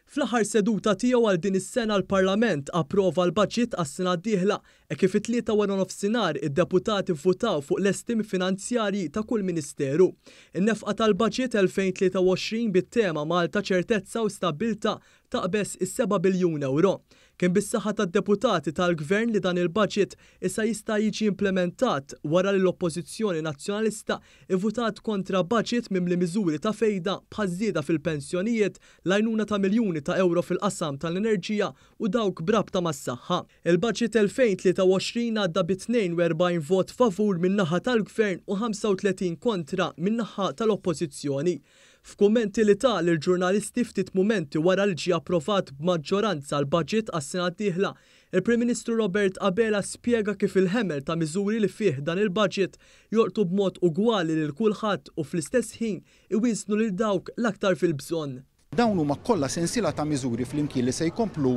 Fl-aħħar seduta tiegħu għal din is-sena l-Parlament approva l-baġġett għas-sena d-dieħla kif it-tlieta wara nofsinhar id-deputati vvutaw fuq l-estimi finanzjarji ta' kull ministeru. In-nefqa tal-baġġett 2023 bit-tema Malta ċertezza u stabbiltà taqbes is-7 biljun euro. Kien bis-saħħa tad-deputati tal-Gvern li dan il-baġġett issa jista' jiġi implementat wara li l-Oppożizzjoni Nazzjonalista ivvutat kontra baġġett mimli miżuri ta' fejda bħaż-żieda fil-pensjonijiet, l-għajnuna ta' miljuni ta' euro fil-qasam tal-enerġija u dawk brabta mas-saħħa. Il-baġġett 2023 għadda bi 42 vot favur min-naħa tal-Gvern u 35 kontra min-naħa tal-Oppożizzjoni. F'kummenti li ta' lill-ġurnalisti ftit mumenti wara li ġie approvat b'maġġoranza l-baġġett għas-sena d-dieħla, il-Prim Ministru Robert Abela spjega kif il-ħemel ta' miżuri li fih dan il-baġġett jorqtu b'mod ugwali lil kulħadd u fl-istess ħin iwiżnu lil dawk l-aktar fil-bżonn. Dawn huma kollha sensiela ta' miżuri flimkien li se jkomplu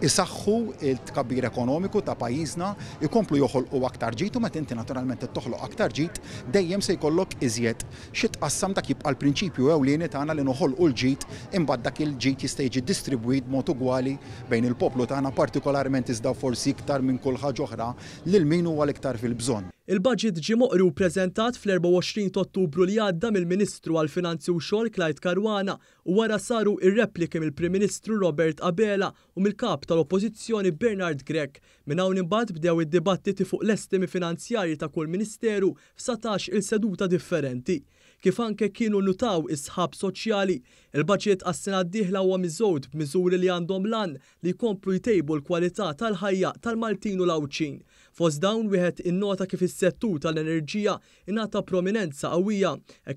isaħħu l-tkabbir ekonomiku ta' pajjiżna, jkomplu joħolqu aktar ġid u meta inti naturalment toħloq aktar ġid dejjem se jkollok iżjed xi tqassam dak jibqa' l-prinċipju ewlieni tagħna li noħolqu l-ġid imbagħad dak il-ġid jista' jiġi distribwit b'mod ugwali bejn il-poplu tagħna partikolarment iżda forsi iktar minn kull ħaġa oħra lil min huwa l-iktar fil-bżonn. Il-baġġett ġie moqri u ppreżentat fl-24 ta' Ottubru li għadda mill-Ministru għall-Finanzi u Xogħol Clyde Caruana u wara saru ir-repliki mill-Prim Ministru Robert Abela u mill-Kap tal-Oppożizzjoni Bernard Grech. Minn hawn imbagħad bdew id-dibattiti fuq l-estimi finanzjarji ta' kull Ministeru f'17 il-seduta differenti. Kif anke kienu nutaw is-sħab soċjali, il-baġġett għas-sena d-dieħla huwa miżgħud b'miżuri li għandhom lan li jkomplu jtejbu l-kwalità tal-ħajja tal-Maltin u l-Awċin. Fost dawn wieħed innota kif is-settur tal-enerġija ingħata prominenza qawwija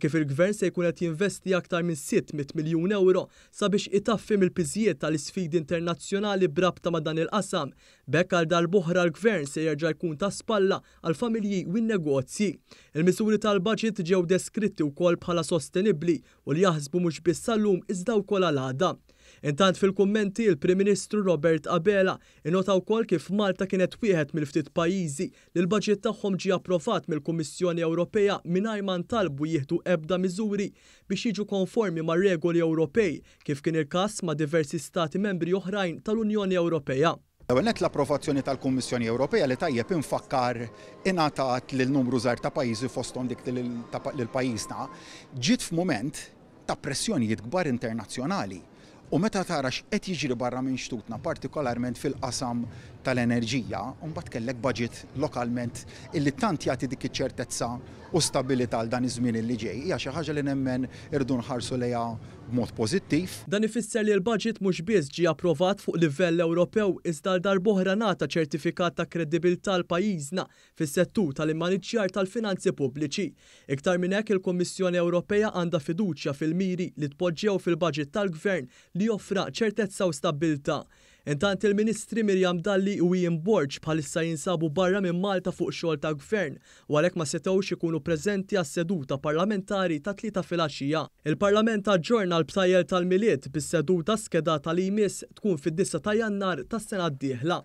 kif il-Gvern se jkun qed jinvesti aktar minn 600 miljun euro sabiex itaffi mill-piżjiet tal-isfidi internazzjonali brabta ma' dan il-qasam. B'hekk għal darb'oħra l-Gvern se jerġa' jkun ta' spalla għal familji u n-negozji. Il-miżuri tal-baġġett ġew deskritti wkoll bħala sostenibbli u li jaħsbu mhux biss sal-lum iżda wkoll għal-għada. Intant fil-kummenti il-Prim Ministru Robert Abela innota wkoll kif Malta kienet wieħed mill-ftit pajjiżi li l-baġġett tagħhom ġie approvat mill-Kummissjoni Ewropea mingħajr ma ntalbu jieħdu ebda miżuri biex jiġu konformi mar-regoli Ewropej kif kien il-każ ma' diversi stati membri oħrajn tal-Unjoni Ewropea. L-ewwel l-approvazzjoni tal-Kummissjoni Ewropea li tajjeb infakkar ingħatat lil numru żgħar ta' pajjiżi fosthom dik lil pajjiżna ġiet f'mument ta' pressjonijiet kbar internazzjonali. U meta tara x'qed jiġri barra minn xtutna, partikolarment fil-qasam tal-enerġija, mbagħad kellek baġġett lokalment illi tant jagħti dik iċ-ċertezza u stabbilità għal dan iż-żmien illi ġej. Hija xi ħaġa li nemmen irdu nħarsu lejha b'mod pożittiv. Dan ifisser li l-baġġett mhux biss ġie approvat fuq livell Ewropew iżda l darb'oħra ngħata ċertifikat ta' kredibilità l pajjiżna fis-settur tal-immaniġġjar tal-finanzi pubbliċi. Iktar minn hekk il-Kummissjoni Ewropea għandha fiduċja fil-miri li tpoġġew fil-baġġett tal-Gvern li joffra ċertezza u stabbiltà. Intant il-Ministri Mirjam Dalli u Ian Borg bħalissa jinsabu barra minn Malta fuq xogħol ta' Gvern u għalhekk ma setgħux ikunu preżenti għas-seduta parlamentari ta' 3 filgħaxija. Il-Parlament aġġorna l-btajjel tal-miliet bis-seduta skedata li jmiss tkun fid-9 ta' Jannar tas-sena d-dieħla.